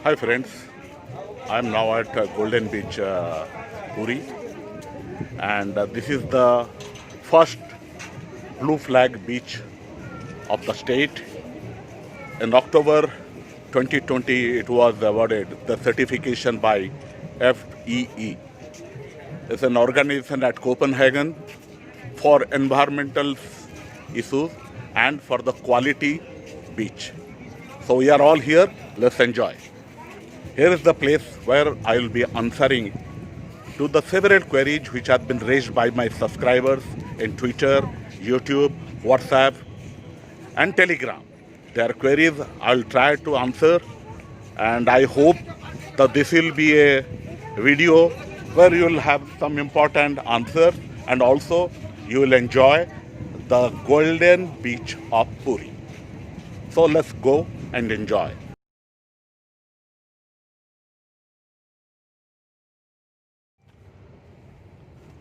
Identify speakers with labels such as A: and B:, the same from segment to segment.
A: Hi friends, I am now at Golden Beach, Puri, and this is the first blue flag beach of the state. In October 2020, it was awarded the certification by FEE. It's an organization at Copenhagen for environmental issues and for the quality beach. So we are all here, let's enjoy. Here is the place where I will be answering to the several queries which have been raised by my subscribers in Twitter, YouTube, WhatsApp and Telegram. Their queries I will try to answer, and I hope that this will be a video where you will have some important answers and also you will enjoy the golden beach of Puri. So let's go and enjoy.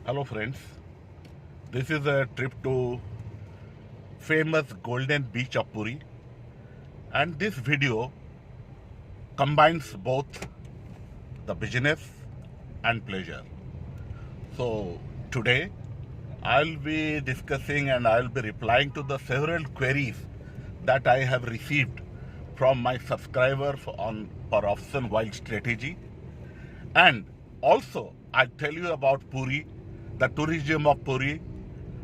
A: Hello friends, this is a trip to famous golden beach of Puri, and this video combines both the business and pleasure. So today I'll be discussing and I'll be replying to the several queries that I have received from my subscribers on per option wild strategy, and also I'll tell you about Puri, the tourism of Puri,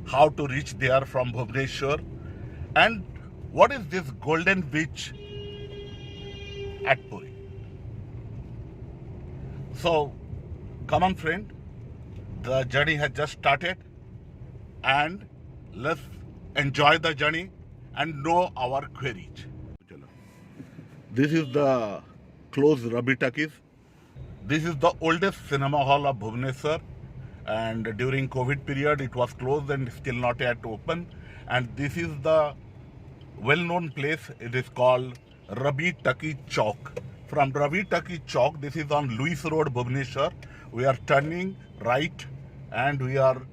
A: how to reach there from Bhubaneswar, and what is this golden beach at Puri. So come on friend, the journey has just started and let's enjoy the journey and know our queries. This is the closed Ravi Talkies. This is the oldest cinema hall of Bhubaneswar, and during COVID period it was closed and still not yet open. And this is the well-known place. It is called Ravi Talkie Chowk. From Ravi Talkie Chowk, this is on Louis Road, Bhubaneswar. We are turning right and we are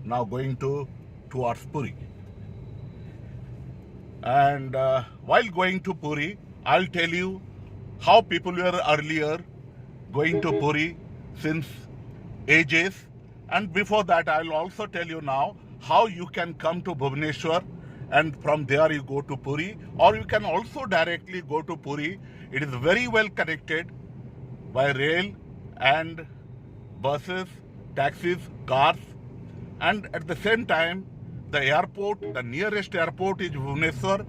A: now going towards Puri. And while going to Puri, I'll tell you how people were earlier going to Puri since ages, and before that I'll also tell you now how you can come to Bhubaneswar and from there you go to Puri, or you can also directly go to Puri. It is very well connected by rail and buses, taxis, cars, and at the same time the airport, the nearest airport is Bhubaneswar,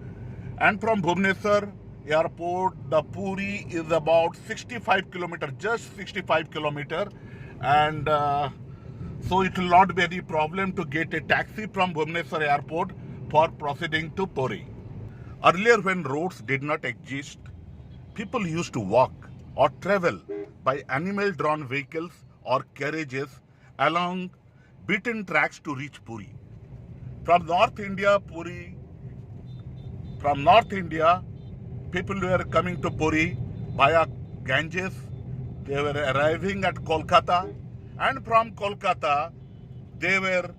A: and from Bhubaneswar airport the Puri is about 65 kilometers, just 65 kilometers, and so it will not be any problem to get a taxi from Bhubaneswar airport for proceeding to Puri. Earlier, when roads did not exist, people used to walk or travel by animal-drawn vehicles or carriages along beaten tracks to reach Puri. From North India, people were coming to Puri via Ganges. They were arriving at Kolkata, and from Kolkata they were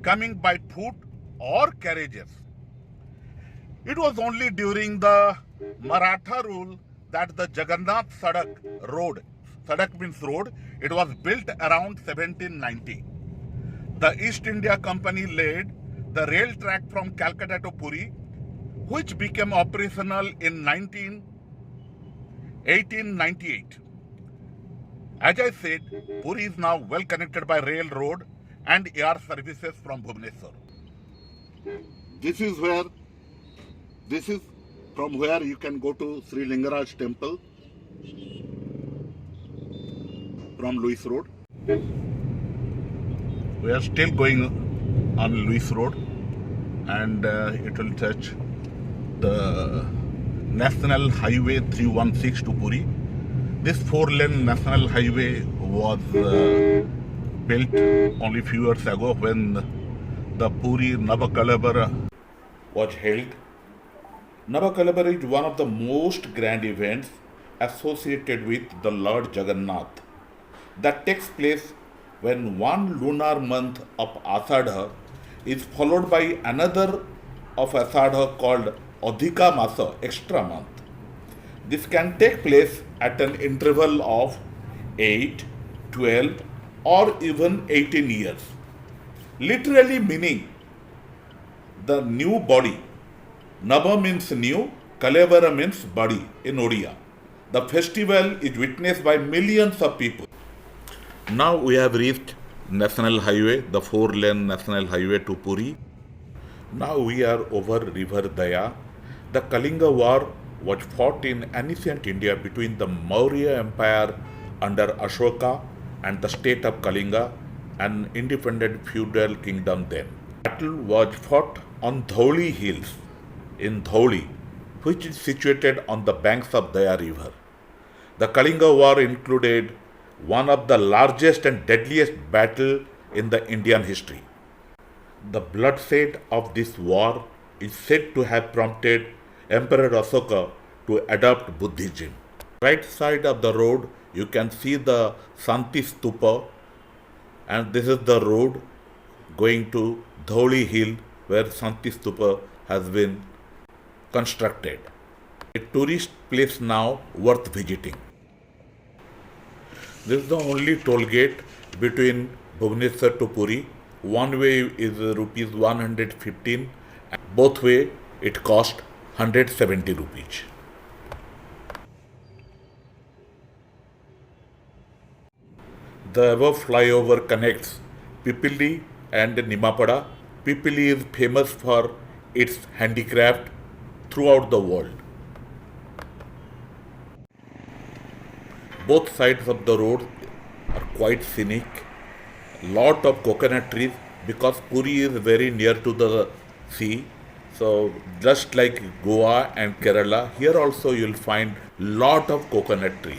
A: coming by foot or carriages. It was only during the Maratha rule that the Jagannath Sadak road, Sadak means road, it was built around 1790. The East India Company laid the rail track from Calcutta to Puri, which became operational in 1898. As I said, Puri is now well connected by railroad and air services from Bhubaneswar. This is from where you can go to Sri Lingaraj temple from Louis Road. We are still going on Louis Road, and it will touch the National Highway 316 to Puri. This 4-lane National Highway was built only few years ago when the Puri Navakalabara was held. Navakalabara is one of the most grand events associated with the Lord Jagannath that takes place when one lunar month of Asadha is followed by another of Asadha called Adhika Masa, extra month. This can take place at an interval of 8, 12, or even 18 years. Literally meaning the new body. Nava means new, Kalevara means body in Odia. The festival is witnessed by millions of people. Now we have reached National Highway, the 4-lane National Highway to Puri. Now we are over River Daya. The Kalinga War was fought in ancient India between the Maurya Empire under Ashoka and the state of Kalinga, an independent feudal kingdom then. The battle was fought on Dhauli Hills in Dhauli, which is situated on the banks of Daya River. The Kalinga War included one of the largest and deadliest battles in the Indian history. The bloodshed of this war is said to have prompted Emperor Asoka to adopt Buddhism. Right side of the road you can see the Santi Stupa, and this is the road going to Dhauli Hill where Santi Stupa has been constructed. A tourist place now worth visiting. This is the only toll gate between Bhubaneswar to Puri. One way is rupees 115, both way it cost 170 rupees. The above flyover connects Pipili and Nimapada. Pipili is famous for its handicraft throughout the world. Both sides of the road are quite scenic. Lot of coconut trees because Puri is very near to the sea. So just like Goa and Kerala, here also you'll find lot of coconut trees.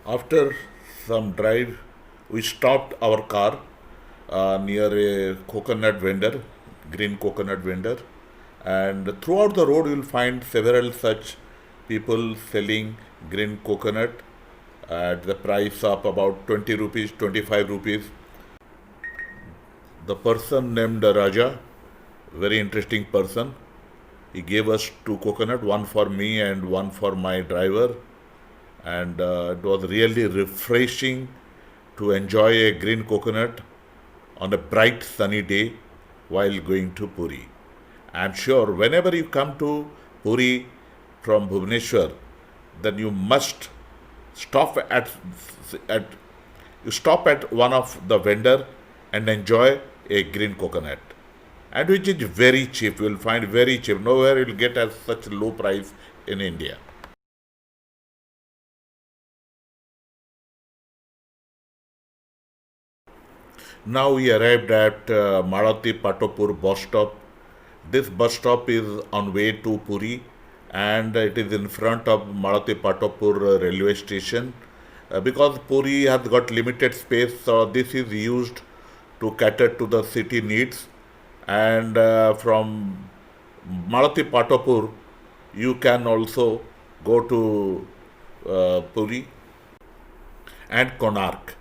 A: After some drive, we stopped our car near a coconut vendor, green coconut vendor, and throughout the road you will find several such people selling green coconut at the price of about 20 rupees, 25 rupees. The person named Raja, very interesting person, he gave us 2 coconut, one for me and one for my driver, and it was really refreshing to enjoy a green coconut on a bright sunny day while going to Puri. I am sure whenever you come to Puri from Bhubaneswar, then you must stop at one of the vendor and enjoy a green coconut, and which is very cheap. You will find very cheap. Nowhere you will get at such low price in India. Now we arrived at Malathi Patopur bus stop. This bus stop is on way to Puri, and it is in front of Malathi Patopur railway station. Because Puri has got limited space, so this is used to cater to the city needs. And from Malathi Patopur, you can also go to Puri and Konark.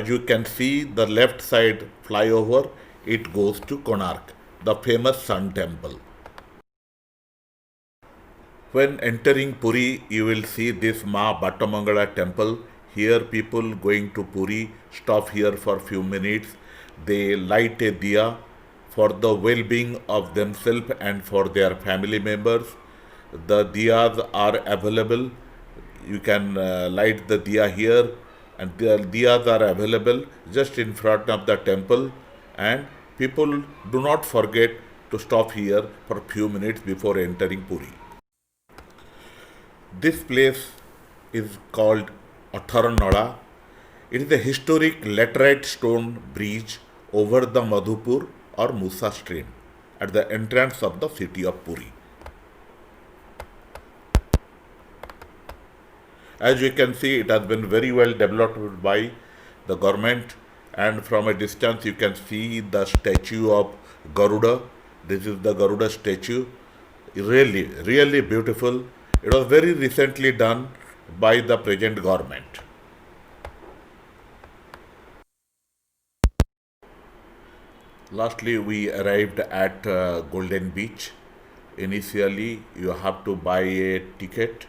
A: You can see the left side flyover, it goes to Konark, the famous Sun Temple. When entering Puri, you will see this Ma Bhattamangala temple. Here people going to Puri stop here for few minutes. They light a diya for the well-being of themselves and for their family members. The diyas are available. You can light the diya here, and the diyas are available just in front of the temple, and people do not forget to stop here for few minutes before entering Puri. This place is called Atharanala. It is a historic laterite stone bridge over the Madhupur or Musa stream at the entrance of the city of Puri. As you can see, it has been very well developed by the government, and from a distance you can see the statue of Garuda. This is the Garuda statue. Really, really beautiful. It was very recently done by the present government. Lastly, we arrived at Golden Beach. Initially, you have to buy a ticket.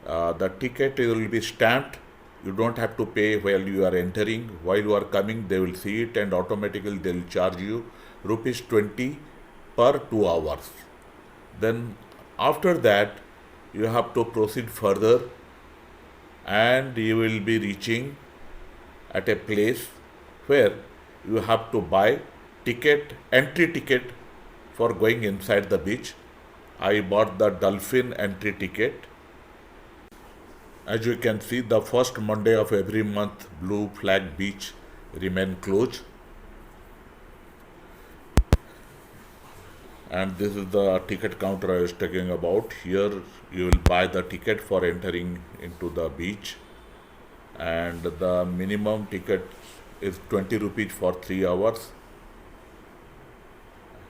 A: The ticket will be stamped. You don't have to pay while you are entering. While you are coming, they will see it and automatically they will charge you rupees 20 per 2 hours. Then after that, you have to proceed further and you will be reaching at a place where you have to buy entry ticket for going inside the beach. I bought the dolphin entry ticket. As you can see, the first Monday of every month, Blue Flag Beach remain closed. And this is the ticket counter I was talking about. Here you will buy the ticket for entering into the beach, and the minimum ticket is 20 rupees for 3 hours.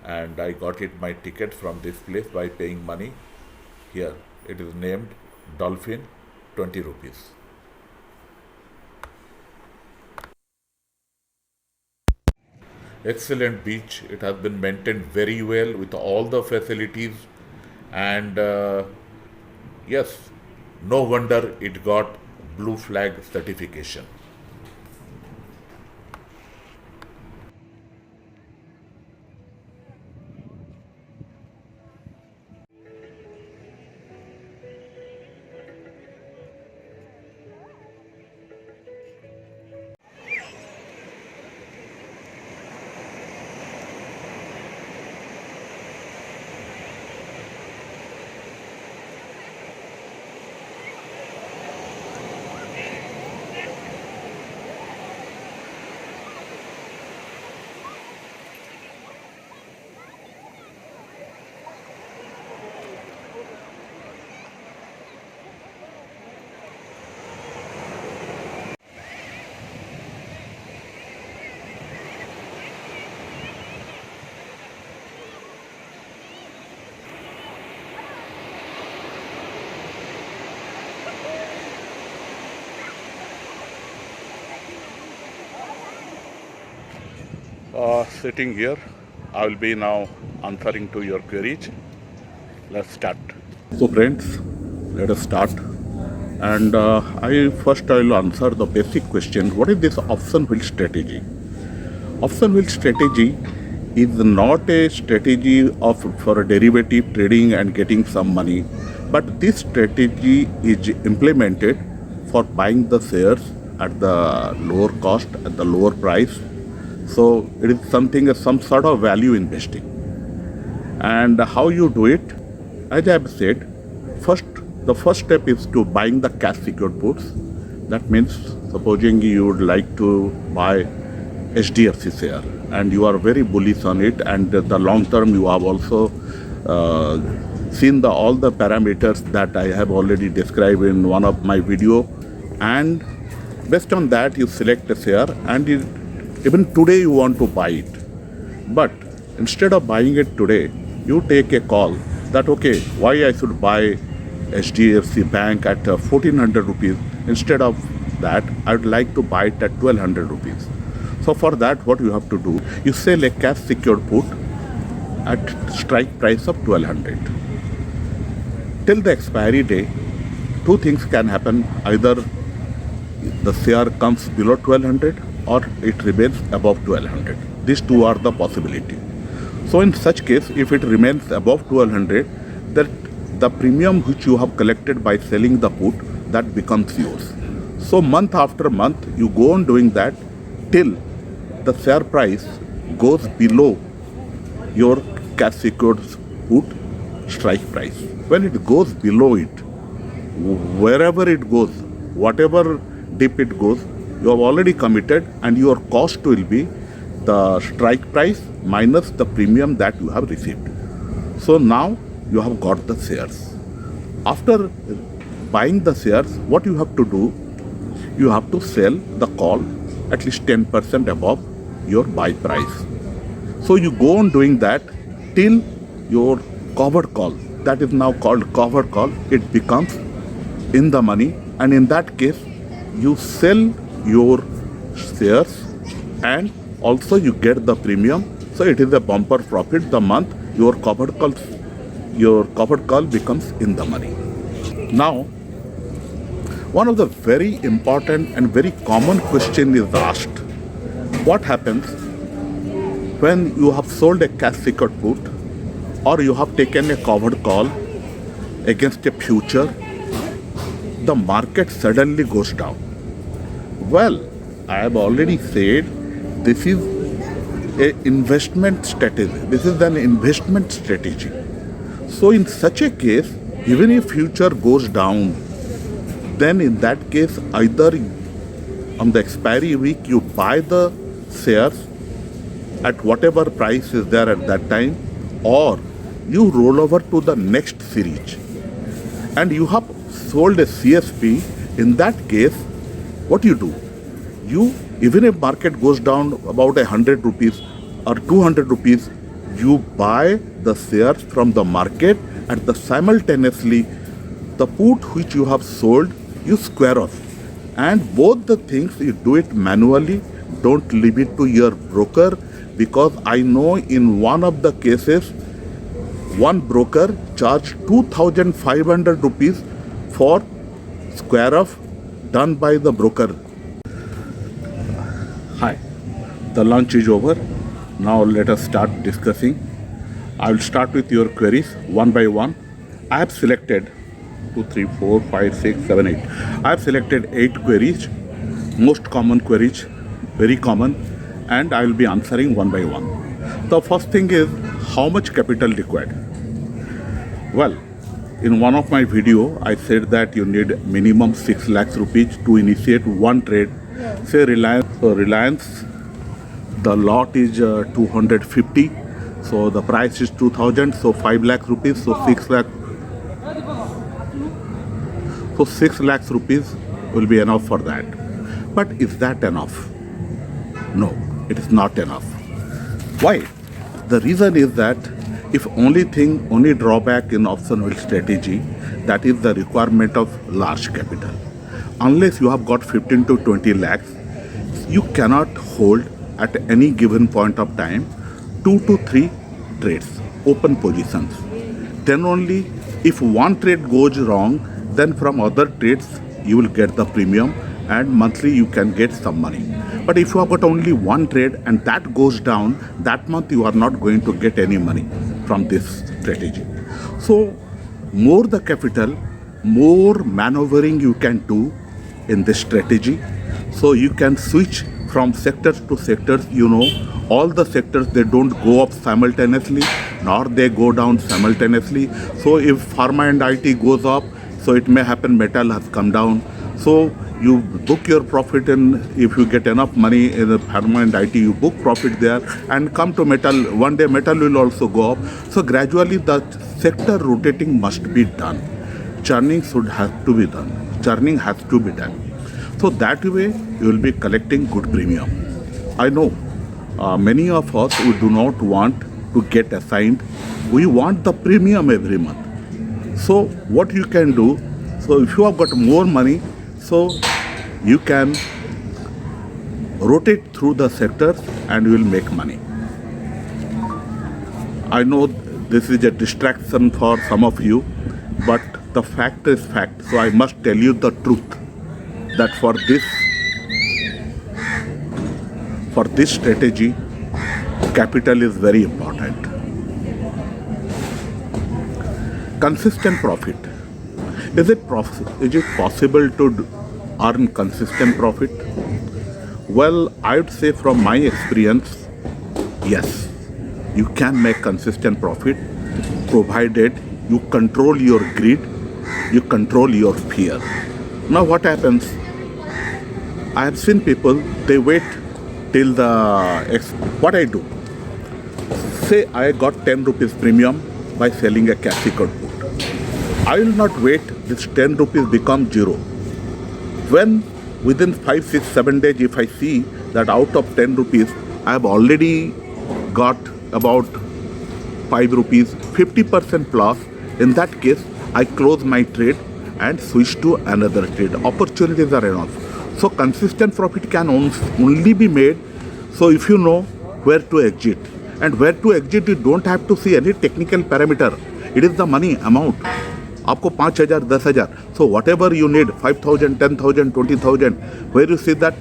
A: And I got it my ticket from this place by paying money. Here it is named Dolphin, 20 rupees. Excellent beach. It has been maintained very well with all the facilities, and yes, no wonder it got Blue Flag certification. Sitting here, I will be now answering to your queries. Let's start. So friends, let us start. And I will answer the basic question. What is this option wheel strategy? Option wheel strategy is not a strategy of for derivative trading and getting some money, but this strategy is implemented for buying the shares at the lower cost, at the lower price. So it is some sort of value investing. And how you do it? As I have said, the first step is to buying the cash secured puts. That means supposing you would like to buy HDFC share and you are very bullish on it, and the long term you have also seen all the parameters that I have already described in one of my video, and based on that you select a share, and even today you want to buy it. But instead of buying it today, you take a call that okay, why I should buy HDFC Bank at 1400 rupees. Instead of that, I would like to buy it at 1200 rupees. So for that, what you have to do, you sell a cash secured put at strike price of 1200. Till the expiry day, two things can happen. Either the share comes below 1200 or it remains above 1200. These two are the possibility. So in such case, if it remains above 1200, that the premium which you have collected by selling the put, that becomes yours. So month after month, you go on doing that till the share price goes below your cash secured put strike price. When it goes below it, wherever it goes, whatever dip it goes, you have already committed, and your cost will be the strike price minus the premium that you have received. So now you have got the shares. After buying the shares, what you have to do, you have to sell the call at least 10% above your buy price. So you go on doing that till your covered call, that is now called covered call, it becomes in the money, and in that case you sell your shares and also you get the premium. So it is a bumper profit the month your covered call becomes in the money. Now, one of the very important and very common question is asked: what happens when you have sold a cash secured put or you have taken a covered call against a future, the market suddenly goes down? Well, I have already said this is an investment strategy. This is an investment strategy. So in such a case, even if future goes down, then in that case, either on the expiry week you buy the shares at whatever price is there at that time, or you roll over to the next series. And you have sold a CSP. In that case, what you do? You, even if market goes down about 100 rupees or 200 rupees, you buy the shares from the market, and the simultaneously the put which you have sold you square off. And both the things you do it manually. Don't leave it to your broker, because I know in one of the cases one broker charged 2,500 rupees for square off done by the broker. Hi, the lunch is over. Now let us start discussing. I will start with your queries one by one. I have selected 2, 3, 4, 5, 6, 7, 8. I have selected 8 queries, most common queries, very common, and I will be answering one by one. The first thing is, how much capital required? Well, in one of my video, I said that you need minimum 6 lakhs rupees to initiate one trade. Say Reliance. So Reliance, the lot is 250. So the price is 2,000. So 5 lakh rupees. So 6 lakh. So 6 lakhs rupees will be enough for that. But is that enough? No, it is not enough. Why? The reason is that if only drawback in option wheel strategy, that is the requirement of large capital. Unless you have got 15 to 20 lakhs, you cannot hold at any given point of time 2 to 3 trades, open positions. Then only if one trade goes wrong, then from other trades you will get the premium, and monthly you can get some money. But if you have got only one trade and that goes down, that month you are not going to get any money from this strategy. So more the capital, more maneuvering you can do in this strategy. So you can switch from sectors to sectors. You know, all the sectors, they don't go up simultaneously, nor they go down simultaneously. So if pharma and IT goes up, so it may happen metal has come down. So you book your profit in, if you get enough money in the pharma and IT, you book profit there and come to metal. One day metal will also go up. So gradually the sector rotating must be done. Churning should have to be done. Churning has to be done. So that way you will be collecting good premium. I know many of us who do not want to get assigned. We want the premium every month. So what you can do, so if you have got more money, so you can rotate through the sectors and you will make money. I know this is a distraction for some of you, but the fact is fact. So I must tell you the truth, that for this strategy, capital is very important. Consistent profit. Is it possible to earn consistent profit? Well, I would say from my experience, yes, you can make consistent profit, provided you control your greed, you control your fear. Now what happens? I have seen people, they wait till what I do. Say I got 10 rupees premium by selling a cash secured put. I will not wait this 10 rupees become 0. When within 5, 6, 7 days, if I see that out of 10 rupees, I have already got about 5 rupees, 50% plus, in that case, I close my trade and switch to another trade. Opportunities are enough. So consistent profit can only be made. So if you know where to exit, and where to exit, you don't have to see any technical parameter. It is the money amount. आपको 5,000, 10,000. So whatever you need, 5,000, 10,000, 20,000, where you see that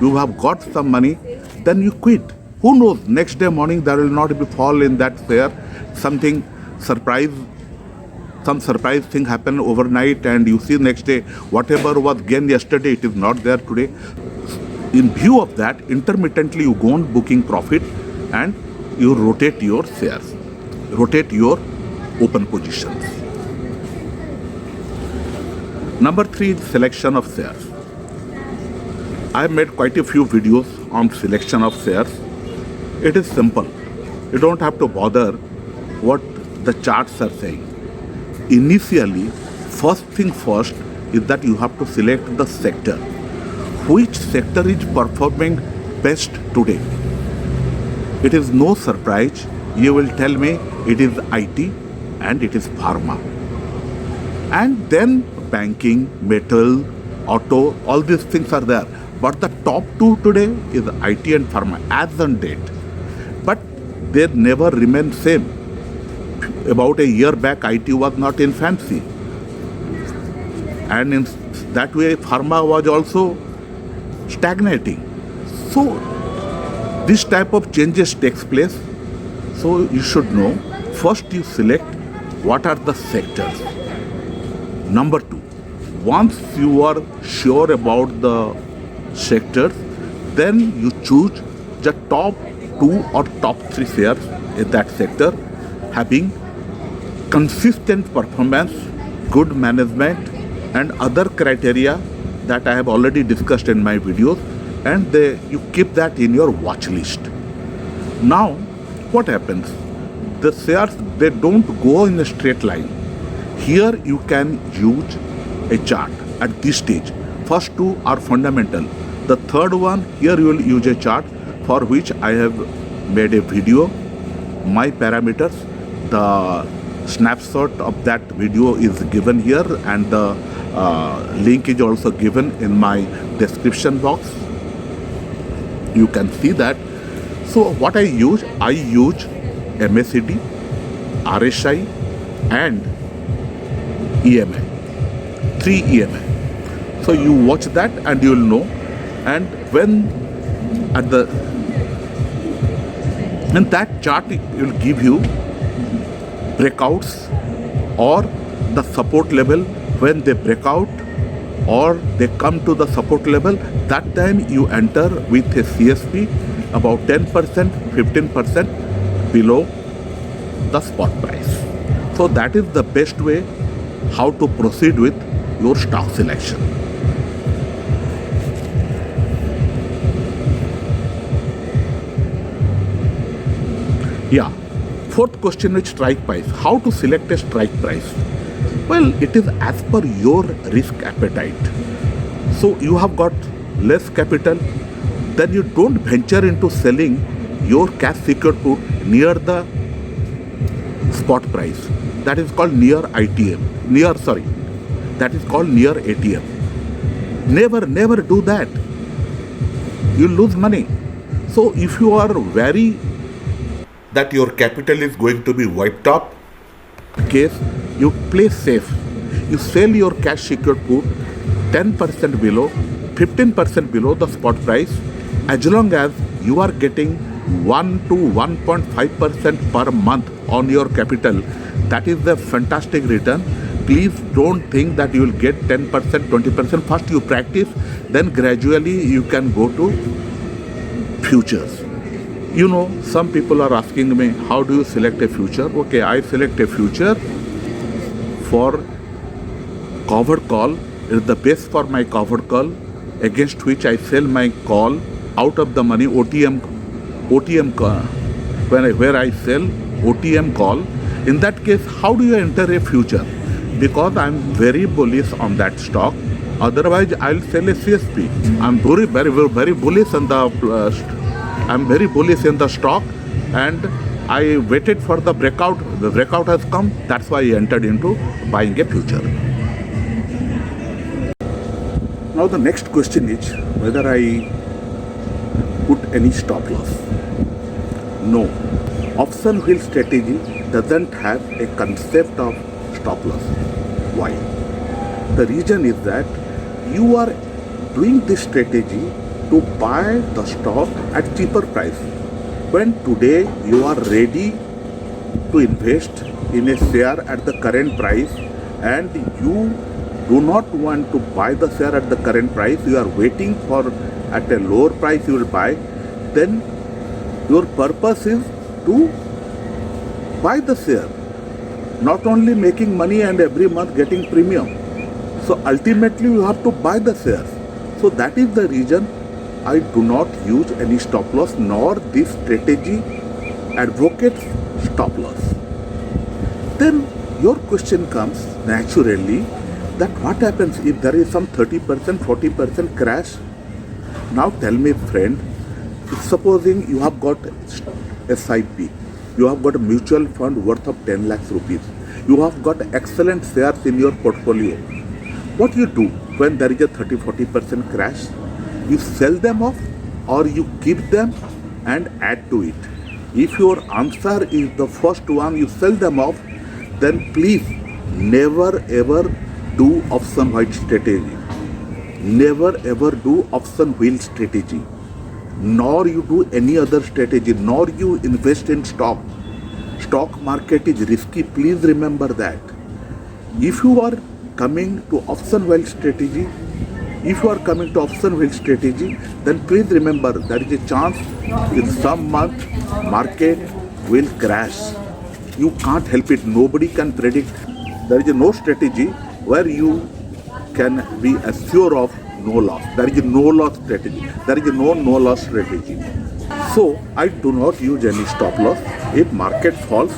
A: you have got some money, then you quit. Who knows? Next day morning there will not be fall in that share. Something surprise, some surprise thing happen overnight, and you see next day whatever was gained yesterday, it is not there today. In view of that, intermittently you go on booking profit and you rotate your shares, rotate your open positions. Number 3 is selection of shares. I have made quite a few videos on selection of shares. It is simple. You don't have to bother what the charts are saying. Initially, first thing first is that you have to select the sector. Which sector is performing best today? It is no surprise. You will tell me it is IT and it is pharma. And then banking, metal, auto, all these things are there. But the top 2 today is IT and pharma as on date. But they never remain same. About a year back, IT was not in fancy. And in that way, pharma was also stagnating. So this type of changes takes place. So you should know, first you select what are the sectors. Number 2, once you are sure about the sectors, then you choose the top 2 or top 3 shares in that sector having consistent performance, good management and other criteria that I have already discussed in my videos, and you keep that in your watch list. Now what happens? The shares, they don't go in a straight line. Here you can use a chart at this stage. First 2 are fundamental. The third one, here you will use a chart for which I have made a video. My parameters, the snapshot of that video is given here, and the link is also given in my description box. You can see that. So what I use MACD, RSI and EMA, 3 EMA. So you watch that and you will know. And when at the in that chart it will give you breakouts or the support level. When they break out or they come to the support level, that time you enter with a CSP about 10%, 15% below the spot price. So that is the best way how to proceed with your stock selection. Yeah. Fourth question is strike price. How to select a strike price? Well, it is as per your risk appetite. So you have got less capital, then you don't venture into selling your cash secured put near the spot price. That is called near ATM. That is called near ATM. Never do that. You lose money. So if you are very that your capital is going to be wiped up, case you play safe. You sell your cash secured put 10% below, 15% below the spot price, as long as you are getting 1 to 1.5% per month on your capital. That is the fantastic return. Please don't think that you will get 10%, 20%. First you practice, then gradually you can go to futures. You know, some people are asking me, how do you select a future? Okay, I select a future for covered call. It is the best for my covered call, against which I sell my call out of the money, OTM call, where I sell OTM call. In that case, how do you enter a future? Because I am very bullish on that stock. Otherwise, I'll sell a CSP. I'm very bullish on the I'm very bullish in the stock, and I waited for the breakout. The breakout has come. That's why I entered into buying a future. Now the next question is whether I put any stop loss. No. Option wheel strategy doesn't have a concept of stop loss. Why? The reason is that you are doing this strategy to buy the stock at cheaper price. When today you are ready to invest in a share at the current price and you do not want to buy the share at the current price, you are waiting for at a lower price you will buy, then your purpose is to buy the share, not only making money and every month getting premium. So ultimately you have to buy the shares. So that is the reason I do not use any stop loss, nor this strategy advocates stop loss. Then your question comes naturally that what happens if there is some 30%, 40% crash? Now tell me, friend, supposing you have got SIP, you have got a mutual fund worth of 10 lakhs rupees, you have got excellent shares in your portfolio. What you do when there is a 30-40% crash? You sell them off or you keep them and add to it. If your answer is the first one, you sell them off, then please never ever do option wheel strategy. Never ever do option wheel strategy. Nor you do any other strategy, nor you invest in stock. Stock market is risky, please remember that. If you are coming to option wheel strategy, then please remember there is a chance in some month market will crash. You can't help it. Nobody can predict. There is no strategy where you can be assured of no loss. There is no loss strategy. There is no loss strategy. So I do not use any stop loss. If market falls,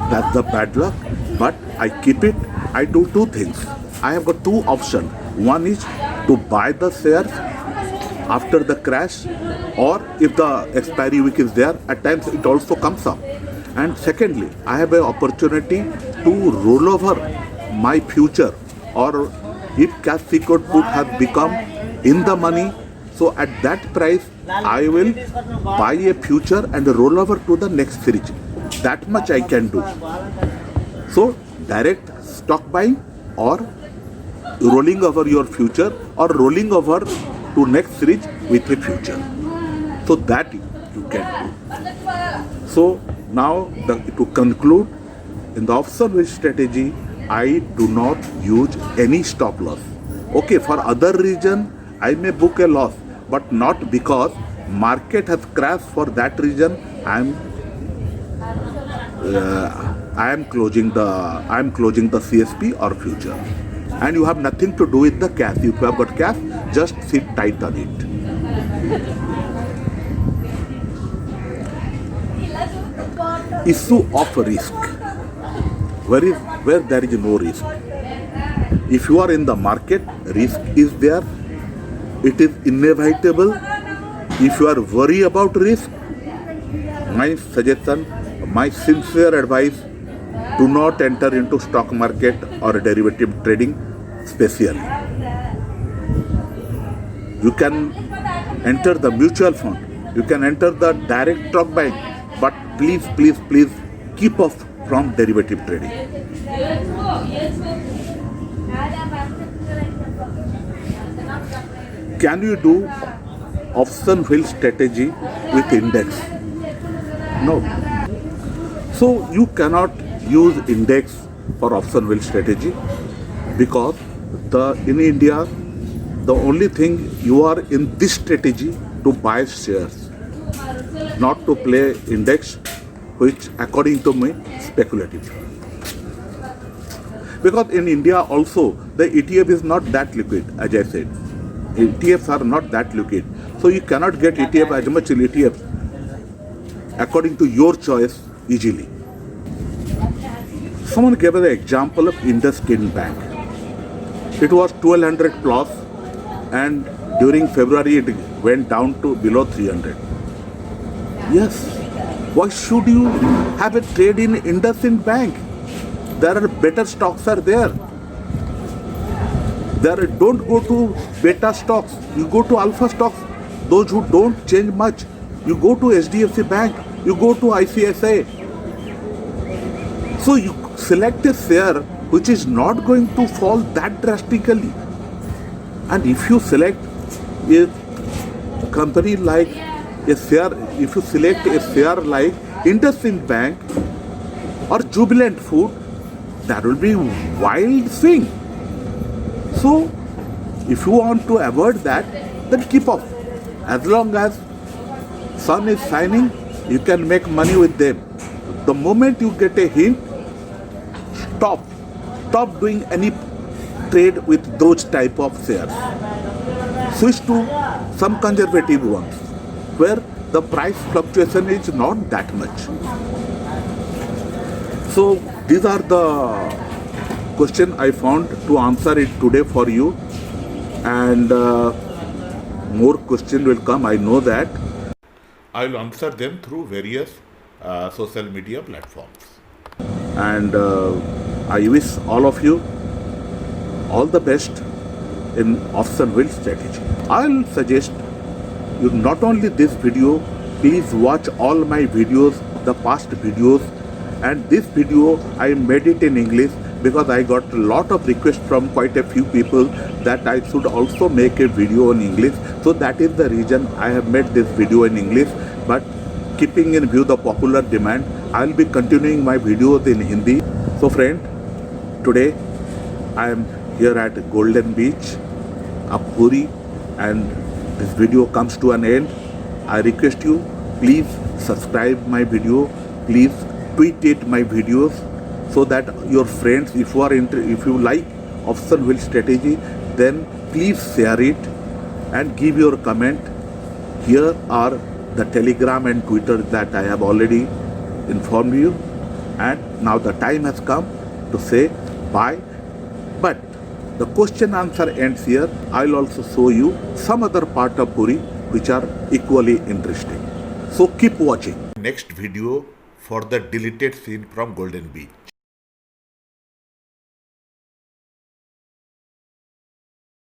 A: that's the bad luck. But I keep it. I do two things. I have got two options. One is to buy the shares after the crash, or if the expiry week is there, at times it also comes up. And secondly, I have an opportunity to roll over my future, or if cash secured put has become in the money, so at that price I will buy a future and roll over to the next series. That much I can do. So direct stock buying or rolling over your future or rolling over to next series with a future. So that you can do. So now to conclude, in the option wheel strategy, I do not use any stop loss. Okay, for other reason I may book a loss, but not because market has crashed. For that reason I am closing the CSP or future. And you have nothing to do with the cash. If you have got cash, just sit tight on it. Issue of risk. Where there is no risk. If you are in the market, risk is there. It is inevitable. If you are worried about risk, my suggestion, my sincere advice, do not enter into stock market or derivative trading specially. You can enter the mutual fund, you can enter the direct stock buying, but please keep off from derivative trading. Can you do option wheel strategy with index? No. So you cannot use index for option wheel strategy because in India the only thing you are in this strategy to buy shares, not to play index, which according to me speculative. Because in India also the ETF is not that liquid, as I said. ETFs are not that liquid. So you cannot get ETF as much ETF according to your choice easily. Someone gave the example of IndusInd Bank. It was 1200 plus and during February it went down to below 300. Yes, Why should you have a trade in IndusInd Bank? There are better stocks are there. Don't go to beta stocks. You go to alpha stocks. Those who don't change much. You go to HDFC Bank. You go to ICICI. So you select a share which is not going to fall that drastically. And if you select a company like a share, if you select a share like IndusInd Bank or Jubilant Food, that will be wild swing. So if you want to avoid that, then keep off. As long as sun is shining, you can make money with them. The moment you get a hint, stop doing any trade with those type of shares. Switch to some conservative ones where the price fluctuation is not that much. So these are the questions I found to answer it today for you, and more questions will come. I know that. I will answer them through various social media platforms. And I wish all of you all the best in option wheel strategy. I'll suggest you not only this video, please watch all my videos, the past videos, and this video I made it in English because I got a lot of requests from quite a few people that I should also make a video in English. So that is the reason I have made this video in English. But keeping in view the popular demand, I'll be continuing my videos in Hindi. So friend, today I am here at Golden Beach of Puri, and this video comes to an end. I request you, please subscribe my video, please tweet it my videos, so that your friends, if you like option wheel strategy, then please share it and give your comment. Here are the Telegram and Twitter that I have already informed you, and now the time has come to say bye. But the question answer ends here. I'll also show you some other part of Puri which are equally interesting. So keep watching. Next video for the deleted scene from Golden Beach.